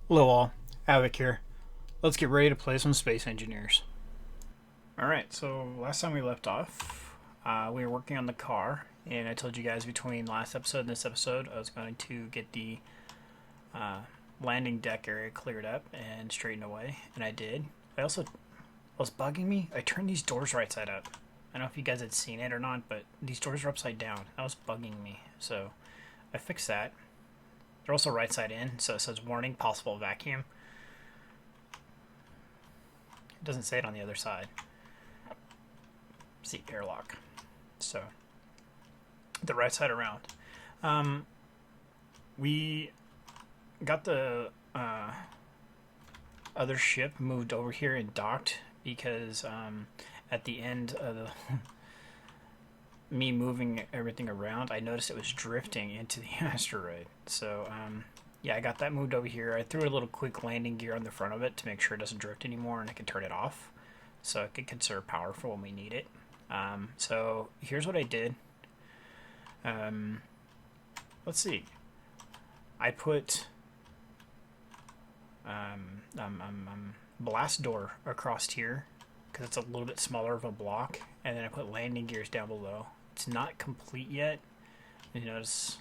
Hello all, Havoc here. Let's get ready to play some Space Engineers. Alright, so last time we left off, we were working on the car, and I told you guys between last episode and this episode I was going to get the landing deck area cleared up and straightened away, and I did. Was bugging me, I turned these doors right side up. I don't know if you guys had seen it or not, but these doors are upside down. That was bugging me, so I fixed that. They're also right side in, so it says warning, possible vacuum. It doesn't say it on the other side. Seat airlock. So, the right side around. We got the other ship moved over here and docked because at the end of the me moving everything around, I noticed it was drifting into the asteroid. So, yeah, I got that moved over here. I threw a little quick landing gear on the front of it to make sure it doesn't drift anymore, and I can turn it off so it can conserve power for when we need it. So here's what I did. Let's see. I put blast door across here because it's a little bit smaller of a block, and then I put landing gears down below. It's not complete yet. You notice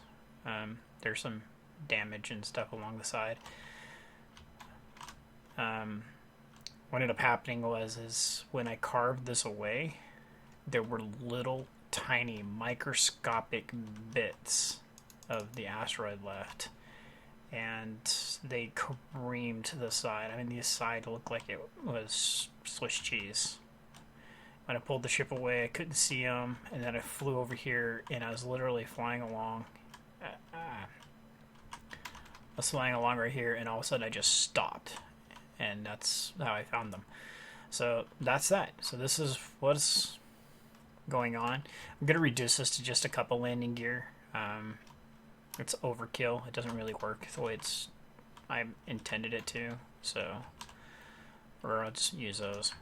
there's some damage and stuff along the side. What ended up happening is when I carved this away, there were little tiny microscopic bits of the asteroid left, and they creamed the side. I mean, the side looked like it was Swiss cheese. When I pulled the ship away, I couldn't see them, and then I flew over here, and I was literally flying along. I was flying along right here, and all of a sudden I just stopped, and that's how I found them. So that's that. So this is what's going on. I'm going to reduce this to just a couple landing gear. It's overkill. It doesn't really work the way I intended it to. So, or I'll just use those.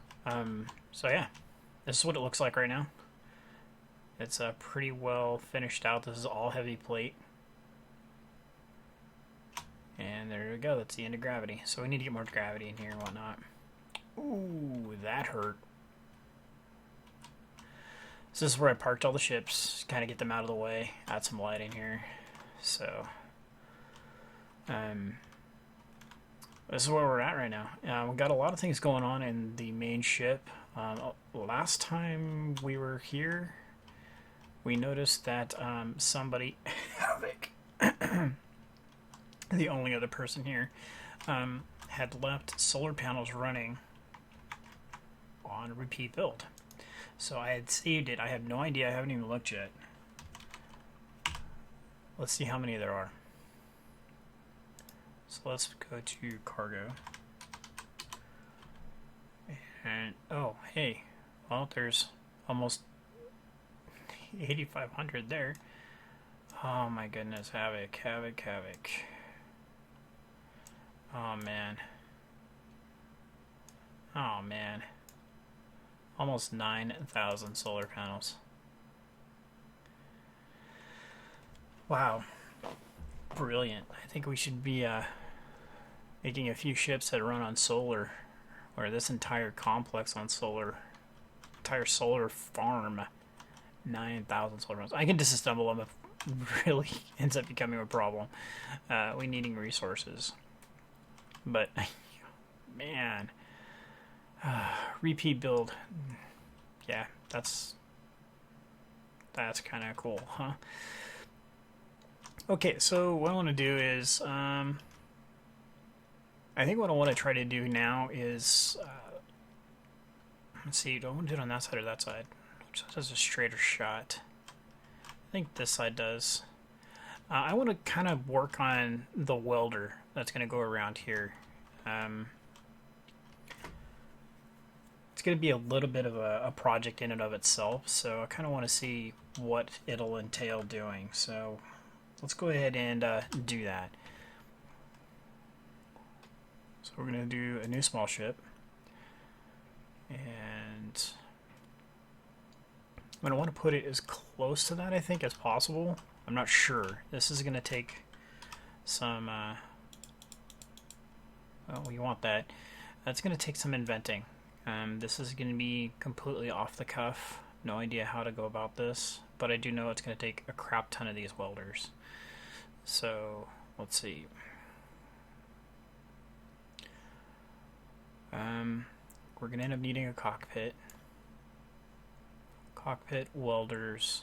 So yeah, this is what it looks like right now. It's pretty well finished out. This is all heavy plate. And there we go. That's the end of gravity. So we need to get more gravity in here and whatnot. Ooh, that hurt. So this is where I parked all the ships, kind of get them out of the way, add some light in here. So, this is where we're at right now. We've got a lot of things going on in the main ship. Last time we were here, we noticed that somebody, Havoc, the only other person here, had left solar panels running on repeat build. So I had saved it. I have no idea. I haven't even looked yet. Let's see how many there are. So let's go to cargo. And, oh, hey. Well, there's almost 8,500 there. Oh my goodness, Havoc. Oh man. Oh man. Almost 9,000 solar panels. Wow. Brilliant. I think we should be making a few ships that run on solar, or this entire complex on solar. Entire solar farm. 9,000 solar panels. I can disassemble them if it really ends up becoming a problem. We needing resources. But, man. Repeat build. Yeah, that's kind of cool, huh? Okay, so what I want to do is, I think what I want to try to do now is, let's see, do I want to do it on that side or that side? Which side has a straighter shot? I think this side does. I want to kind of work on the welder that's going to go around here. It's going to be a little bit of a project in and of itself, so I kind of want to see what it'll entail doing. So let's go ahead and do that. So we're going to do a new small ship, and I'm going to want to put it as close to that, I think, as possible. I'm not sure. This is going to take some Oh, you want that. That's going to take some inventing. This is going to be completely off the cuff. No idea how to go about this, but I do know it's going to take a crap ton of these welders. So, let's see. We're going to end up needing a cockpit. Cockpit, welders.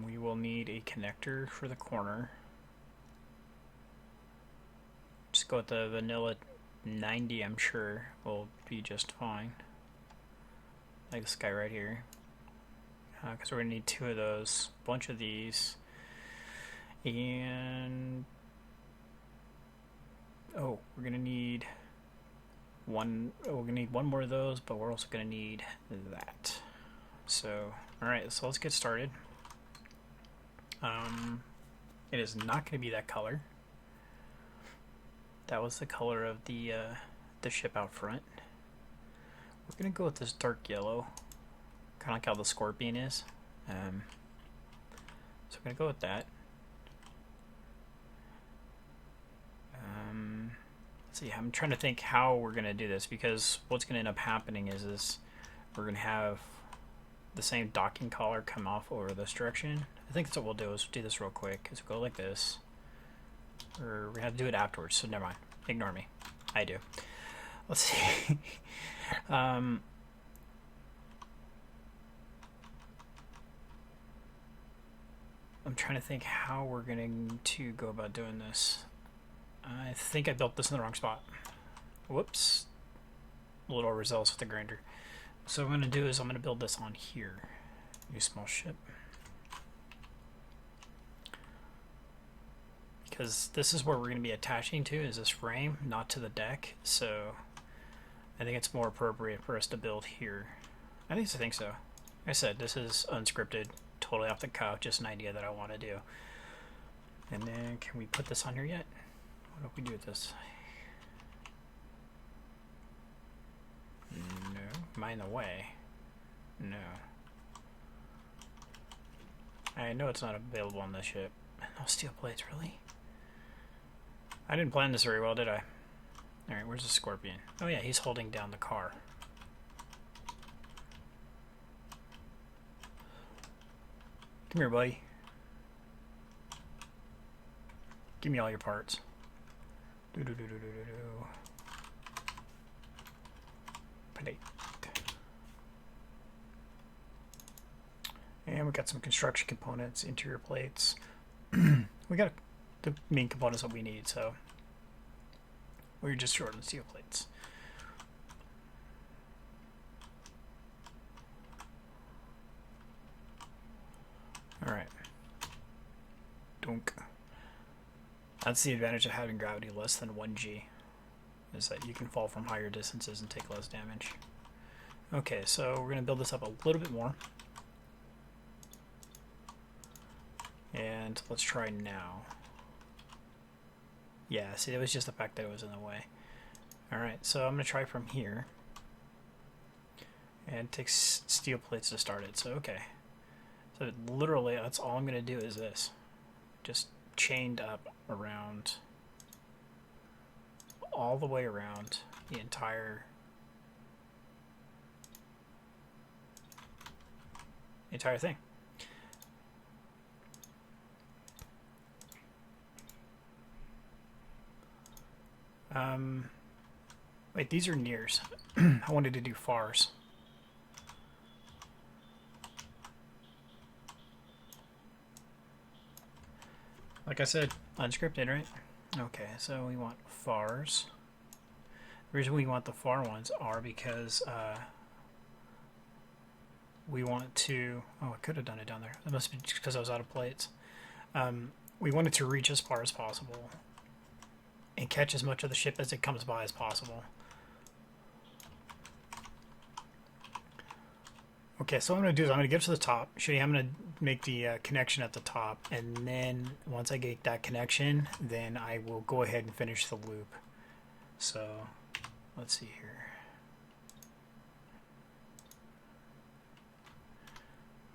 We will need a connector for the corner. Just go with the vanilla 90, I'm sure will be just fine. Like this guy right here. Because we're going to need 2 of those, a bunch of these, and oh, we're going to need one. Oh, we're going to need 1 more of those, but we're also going to need that. So, alright, so let's get started. It is not going to be that color. That was the color of the ship out front. We're going to go with this dark yellow, kind of like how the Scorpion is. So we're going to go with that. Let's see, I'm trying to think how we're going to do this, because what's going to end up happening is we're going to have the same docking collar come off over this direction. I think that's what we'll do, is do this real quick. Is we'll go like this. Or we have to do it afterwards, so never mind. Ignore me. I do. Let's see. I'm trying to think how we're going to go about doing this. I think I built this in the wrong spot. Whoops. A little results with the grinder. So what I'm going to do is I'm going to build this on here. New small ship. Because this is where we're going to be attaching to, is this frame, not to the deck. So I think it's more appropriate for us to build here. I think so. Like I said, this is unscripted, totally off the cuff, just an idea that I want to do. And then, can we put this on here yet? What do we do with this? No. Am I in the way? No. I know it's not available on this ship. No steel plates, really? I didn't plan this very well, did I? Alright, where's the Scorpion? Oh yeah, he's holding down the car. Come here, buddy. Give me all your parts. Plate. And we got some construction components, interior plates. We got the main components that we need, so we're just short on steel plates. Alright. Dunk. That's the advantage of having gravity less than 1G, is that you can fall from higher distances and take less damage. Okay, so we're going to build this up a little bit more. And let's try now. Yeah, see, it was just the fact that it was in the way. Alright, so I'm going to try from here. And it takes steel plates to start it, so okay. So literally, that's all I'm going to do is this. Just chained up around, all the way around the entire thing. Wait, these are nears. I wanted to do fars. Like I said, unscripted, right? Okay, so we want fars. The reason we want the far ones are because we want to... Oh, I could have done it down there. That must be because I was out of plates. We want it to reach as far as possible and catch as much of the ship as it comes by as possible. Okay, so what I'm going to do is I'm going to get to the top, show you how I'm going to make the connection at the top, and then once I get that connection, then I will go ahead and finish the loop. So, let's see here.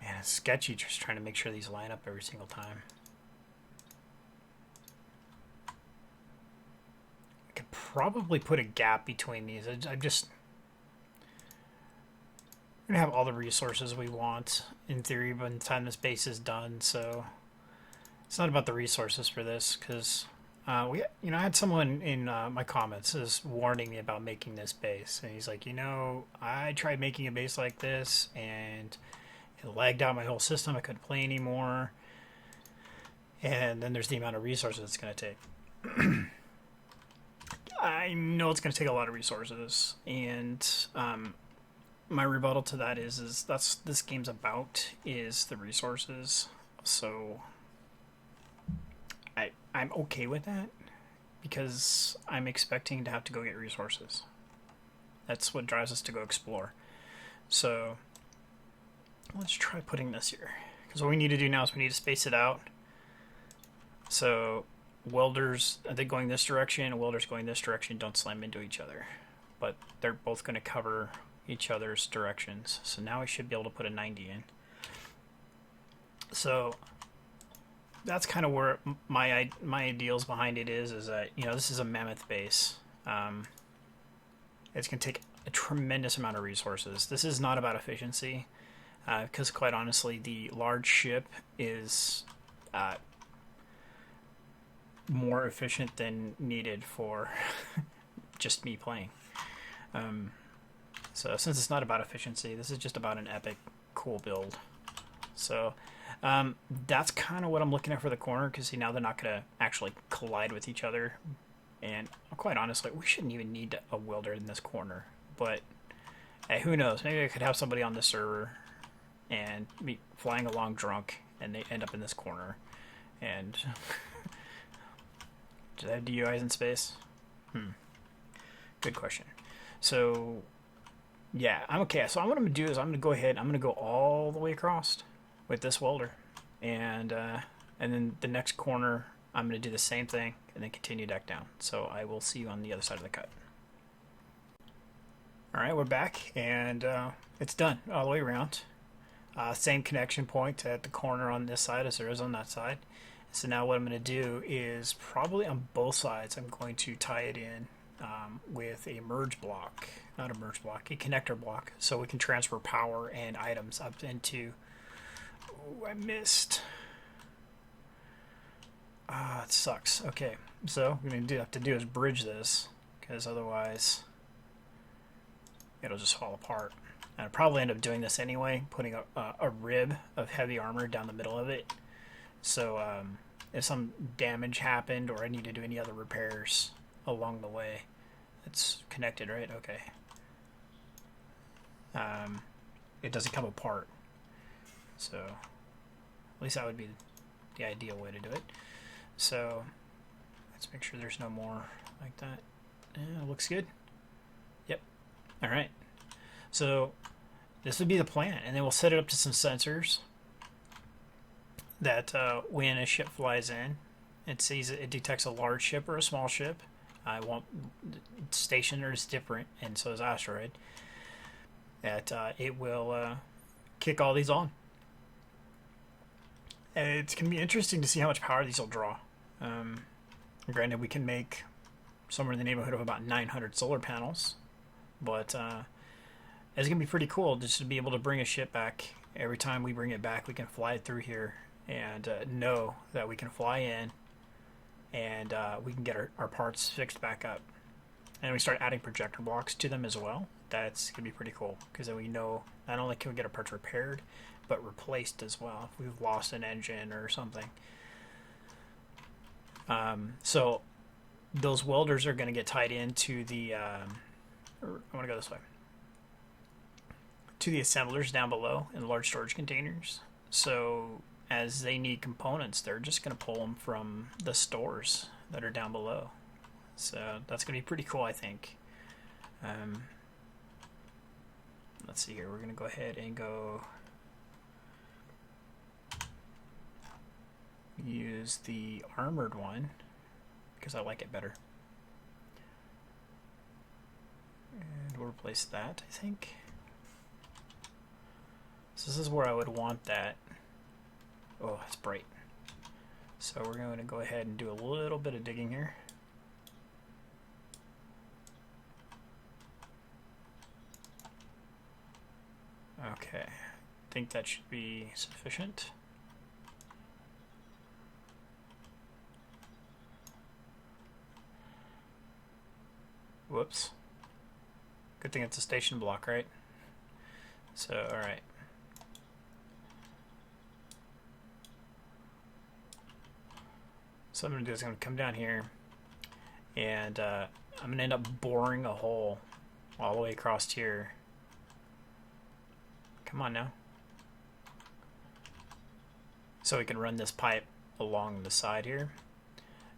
Man, it's sketchy just trying to make sure these line up every single time. probably put a gap between these. I'm just we're gonna have all the resources we want in theory by the time this base is done. So it's not about the resources for this because I had someone in my comments is warning me about making this base, and he's like, I tried making a base like this and it lagged out my whole system. I couldn't play anymore. And then there's the amount of resources it's going to take. I know it's going to take a lot of resources, and my rebuttal to that is that's this game's about is the resources. So I'm okay with that because I'm expecting to have to go get resources. That's what drives us to go explore. So let's try putting this here, because what we need to do now is we need to space it out. So welders, I think going this direction, welders going this direction don't slam into each other, but they're both going to cover each other's directions. So now we should be able to put a 90 in. So that's kind of where my ideals behind it is that this is a mammoth base. It's going to take a tremendous amount of resources. This is not about efficiency, because quite honestly, the large ship is more efficient than needed for just me playing. So since it's not about efficiency, this is just about an epic, cool build. So that's kind of what I'm looking at for the corner, because see, now they're not going to actually collide with each other. And quite honestly, we shouldn't even need a welder in this corner. But hey, who knows? Maybe I could have somebody on the server and be flying along drunk, and they end up in this corner. And do they have DUIs in space? Good question. So yeah, I'm okay. So what I'm going to do is I'm going to go ahead. I'm going to go all the way across with this welder, and then the next corner I'm going to do the same thing, and then continue back down. So I will see you on the other side of the cut. All right, we're back, and it's done all the way around. Same connection point at the corner on this side as there is on that side. So now what I'm going to do is probably on both sides I'm going to tie it in with a merge block, not a merge block, a connector block, so we can transfer power and items up into. Oh, I missed. It sucks. Okay, so what we're going to have to do is bridge this, because otherwise it'll just fall apart. And I'll probably end up doing this anyway, putting a rib of heavy armor down the middle of it. So if some damage happened or I need to do any other repairs along the way, it's connected, right? Okay. It doesn't come apart. So at least that would be the ideal way to do it. So let's make sure there's no more like that. Yeah, looks good. Yep. All right. So this would be the plan, and then we'll set it up to some sensors that when a ship flies in, it detects a large ship or a small ship. Stationer is different, and so is asteroid. That it will kick all these on. And it's going to be interesting to see how much power these will draw. Granted, we can make somewhere in the neighborhood of about 900 solar panels, but it's going to be pretty cool just to be able to bring a ship back. Every time we bring it back, we can fly it through here and know that we can fly in and we can get our parts fixed back up. And we start adding projector blocks to them as well. That's going to be pretty cool, because then we know not only can we get our parts repaired, but replaced as well if we've lost an engine or something. So those welders are going to get tied into the I want to go this way, to the assemblers down below in large storage containers. So as they need components, they're just going to pull them from the stores that are down below. So that's going to be pretty cool, I think. Let's see here. We're going to go ahead and go use the armored one because I like it better. And we'll replace that, I think. So this is where I would want that. Oh, it's bright. So we're going to go ahead and do a little bit of digging here. think that should be sufficient. Whoops. Good thing it's a station block, right? So, alright. So what I'm going to do is I'm going to come down here, and I'm going to end up boring a hole all the way across here. Come on now. So we can run this pipe along the side here.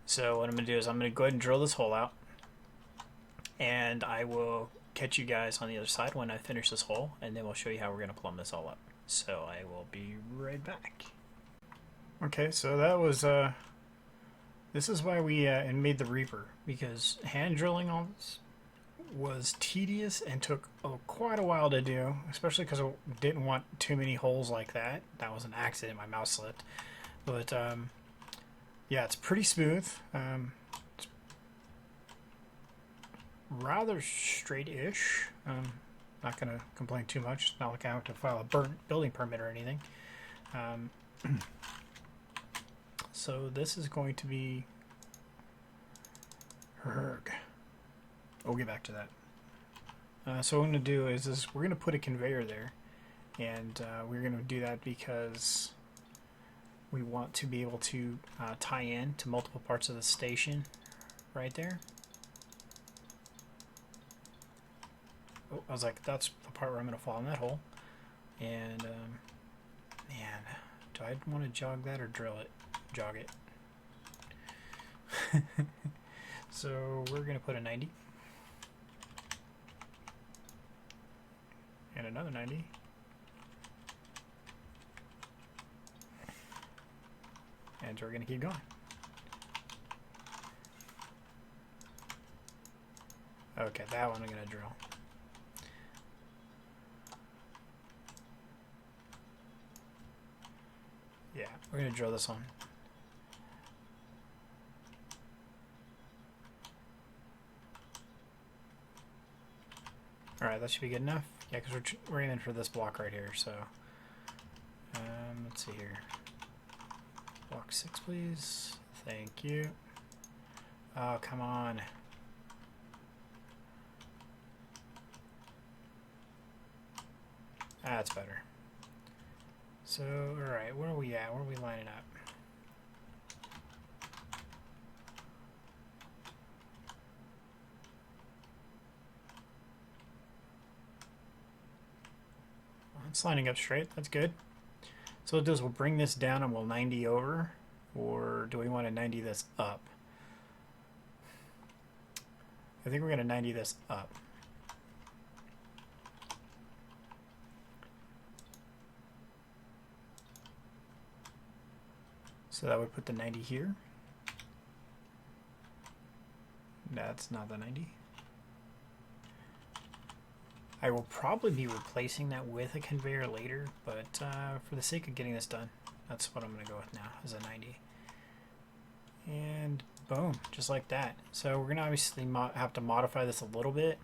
So what I'm going to do is I'm going to go ahead and drill this hole out, and I will catch you guys on the other side when I finish this hole, and then we'll show you how we're going to plumb this all up. So I will be right back. Okay, so that was this is why we made the Reaper, because hand drilling all this was tedious and took quite a while to do, especially because I didn't want too many holes like that. That was an accident, my mouse slipped. But yeah, it's pretty smooth. It's rather straight-ish. Not going to complain too much. It's not like I have to file a building permit or anything. So this is going to be Herg. We'll get back to that. So what I'm going to do is we're going to put a conveyor there, and we're going to do that because we want to be able to tie in to multiple parts of the station right there. Oh, I was like, that's the part where I'm going to fall in that hole. And man, do I want to jog that or drill it? Jog it. So we're going to put a 90. And another 90. And we're going to keep going. Okay, that one I'm going to drill. Yeah, we're going to drill this one. Alright, that should be good enough. Yeah, because we're aiming for this block right here, so... let's see here. Block 6, please. Thank you. Oh, come on. That's better. So, alright, where are we at? Where are we lining up? It's lining up straight. That's good. So what we'll do is we'll bring this down and we'll 90 over, or do we want to 90 this up? I think we're going to 90 this up. So that would put the 90 here. That's not the 90. I will probably be replacing that with a conveyor later, but for the sake of getting this done, that's what I'm going to go with now, is a 90. And boom, just like that. So we're going to obviously have to modify this a little bit.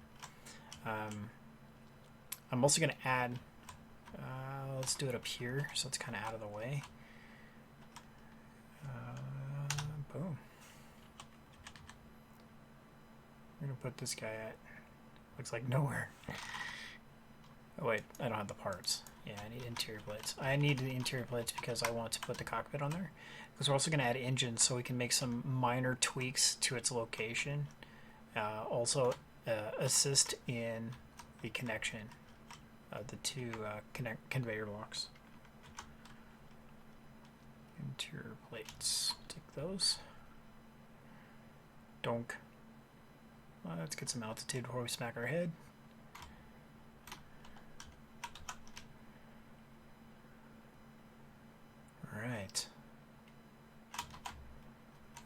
I'm also going to add, let's do it up here, so it's kind of out of the way. Boom. We're going to put this guy at, looks like nowhere. Oh wait, I don't have the parts. Yeah, I need interior plates. I need the interior plates because I want to put the cockpit on there. Because we're also going to add engines so we can make some minor tweaks to its location. Also assist in the connection of the two conveyor blocks. Interior plates. Take those. Donk. Let's get some altitude before we smack our head. Alright.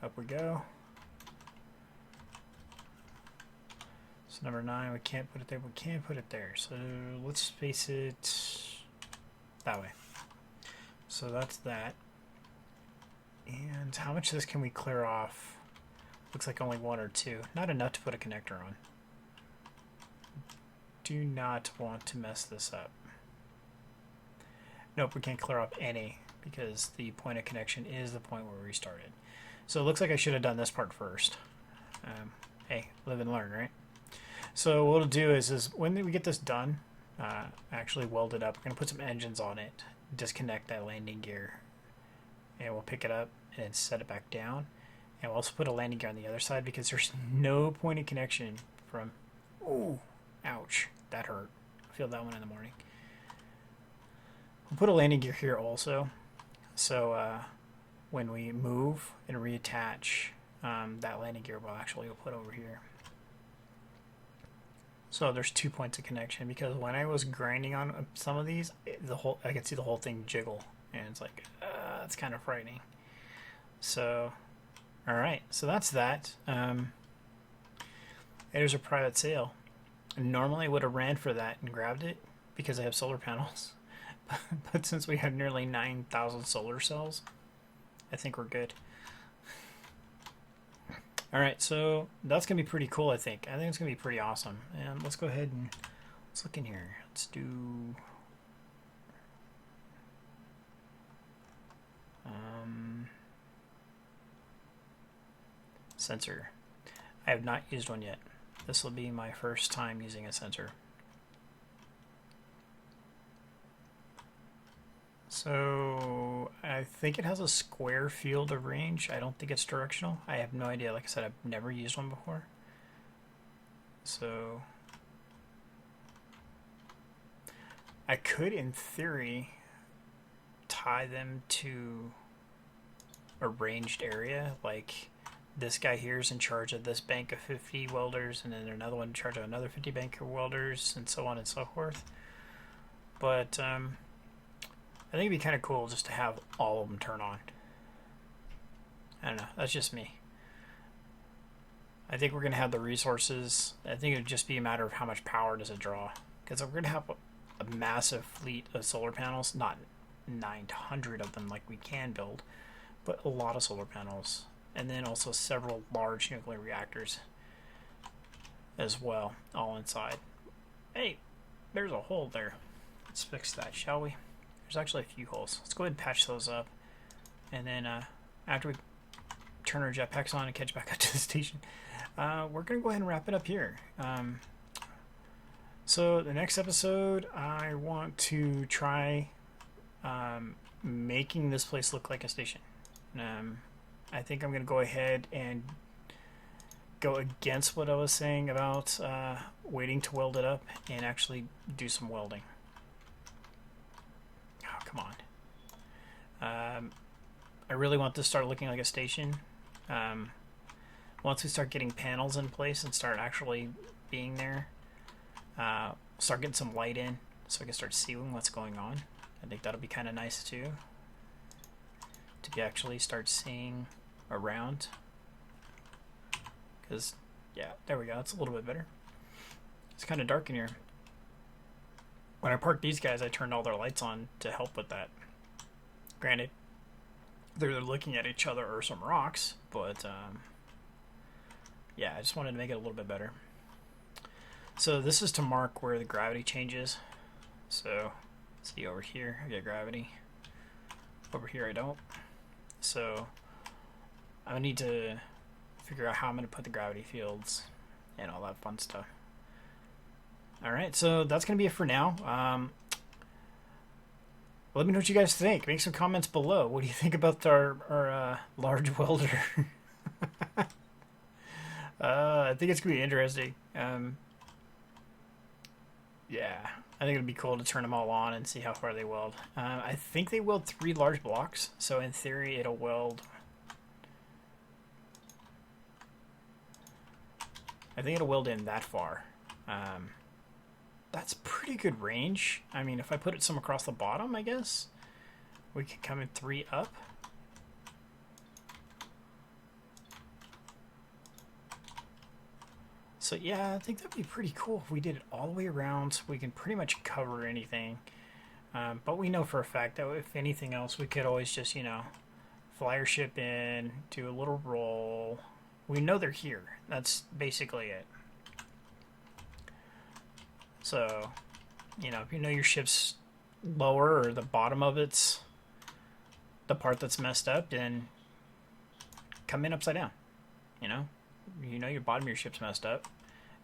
Up we go. So number 9, we can't put it there, we can't put it there. So let's space it that way. So that's that. And how much of this can we clear off? Looks like only 1 or 2. Not enough to put a connector on. Do not want to mess this up. Nope, we can't clear up any because the point of connection is the point where we started. So it looks like I should have done this part first. Hey, live and learn, right? So what we'll do is when we get this done, actually weld it up, we're going to put some engines on it, disconnect that landing gear, and we'll pick it up and set it back down. And we'll also put a landing gear on the other side because there's no point of connection from... Ooh, ouch, that hurt. I feel that one in the morning. We'll put a landing gear here also, so when we move and reattach, that landing gear will actually put over here. So there's 2 points of connection because when I was grinding on some of these, I could see the whole thing jiggle, and it's like it's kind of frightening. So, all right, so that's that. There's a private sale. Normally I would have ran for that and grabbed it because I have solar panels. But since we have nearly 9,000 solar cells, I think we're good. Alright, so that's going to be pretty cool, I think. I think it's going to be pretty awesome. And let's go ahead and let's look in here. Let's do... sensor. I have not used one yet. This will be my first time using a sensor. So I think it has a square field of range. I don't think it's directional. I have no idea. Like I said, I've never used one before. So I could, in theory, tie them to a ranged area. Like this guy here is in charge of this bank of 50 welders, and then another one in charge of another 50 bank of welders, and so on and so forth. But I think it'd be kind of cool just to have all of them turn on. I don't know. That's just me. I think we're going to have the resources. I think it would just be a matter of how much power does it draw. Because we're going to have a massive fleet of solar panels. Not 900 of them like we can build, but a lot of solar panels. And then also several large nuclear reactors as well, all inside. Hey, there's a hole there. Let's fix that, shall we? There's actually a few holes. Let's go ahead and patch those up. And then after we turn our jetpacks on and catch back up to the station, we're going to go ahead and wrap it up here. So the next episode, I want to try making this place look like a station. I think I'm going to go ahead and go against what I was saying about waiting to weld it up and actually do some welding. Come on. I really want this to start looking like a station. Once we start getting panels in place and start actually being there, start getting some light in so I can start seeing what's going on. I think that'll be kind of nice too, to actually start seeing around. Because, yeah, there we go. It's a little bit better. It's kind of dark in here. When I parked these guys, I turned all their lights on to help with that. Granted, they're looking at each other or some rocks, but yeah, I just wanted to make it a little bit better. So this is to mark where the gravity changes. So, see over here, I get gravity. Over here I don't. So, I need to figure out how I'm going to put the gravity fields and all that fun stuff. Alright, so that's going to be it for now. Let me know what you guys think. Make some comments below. What do you think about our large welder? I think it's going to be interesting. Yeah, I think it'd be cool to turn them all on and see how far they weld. I think they weld 3 large blocks, so in theory it'll weld... I think it'll weld in that far. That's pretty good range. I mean, if I put it some across the bottom, I guess we could come in 3 up. So yeah, I think that'd be pretty cool if we did it all the way around. So we can pretty much cover anything. But we know for a fact that if anything else, we could always just, you know, fly our ship in, do a little roll. We know they're here. That's basically it. So, you know, if you know your ship's lower or the bottom of it's the part that's messed up, then come in upside down. You know, your bottom of your ship's messed up.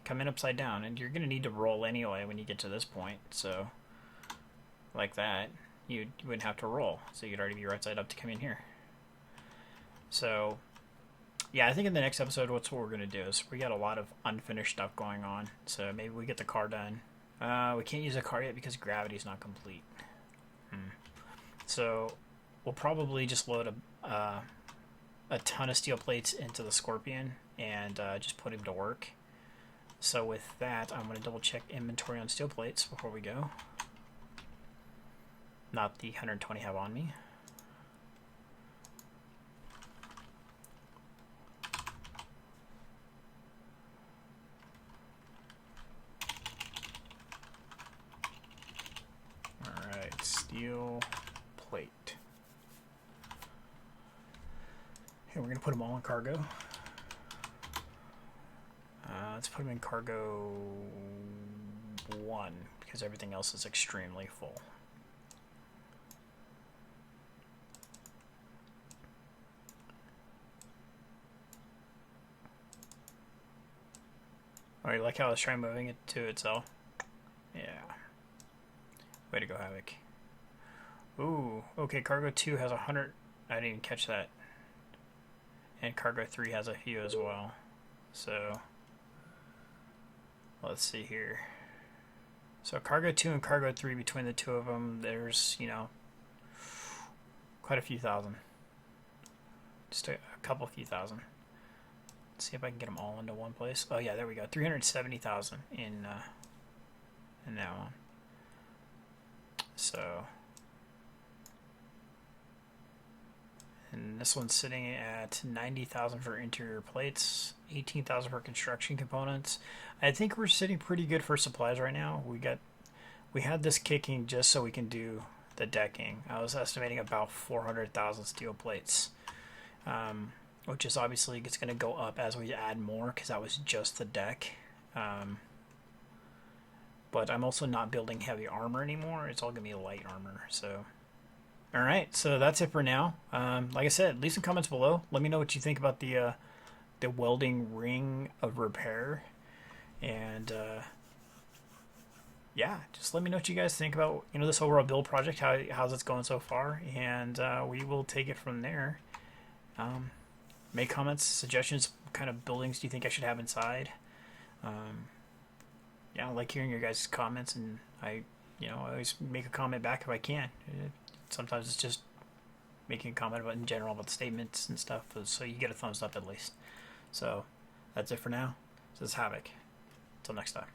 Come in upside down, and you're gonna need to roll anyway when you get to this point. So, like that, you wouldn't have to roll. So you'd already be right side up to come in here. So, yeah, I think in the next episode, what we're gonna do is we got a lot of unfinished stuff going on. So maybe we get the car done. We can't use the car yet because gravity's not complete. So we'll probably just load a ton of steel plates into the Scorpion and just put him to work. So with that, I'm going to double check inventory on steel plates before we go. Not the 120 I have on me. Alright, steel plate. Okay, we're going to put them all in cargo. Let's put them in cargo 1 because everything else is extremely full. Oh, you like how I was trying moving it to itself? Yeah. Way to go, Havoc. Ooh, okay, cargo 2 has 100. I didn't even catch that. And cargo 3 has a few as well. So, let's see here. So cargo 2 and cargo 3, between the two of them, there's, quite a few thousand. Just a couple few thousand. Let's see if I can get them all into one place. Oh yeah, there we go. 370,000 in that one. So, and this one's sitting at 90,000 for interior plates, 18,000 for construction components. I think we're sitting pretty good for supplies right now. We had this kicking just so we can do the decking. I was estimating about 400,000 steel plates, which is obviously it's going to go up as we add more because that was just the deck. But I'm also not building heavy armor anymore. It's all going to be light armor. So, all right. So that's it for now. Like I said, leave some comments below. Let me know what you think about the welding ring of repair. And yeah, just let me know what you guys think about this overall build project. How's it going so far? And we will take it from there. Make comments, suggestions. What kind of buildings do you think I should have inside? Yeah, I like hearing your guys' comments, and I always make a comment back if I can. Sometimes it's just making a comment in general about the statements and stuff, so you get a thumbs up at least. So that's it for now. This is Havoc. Until next time.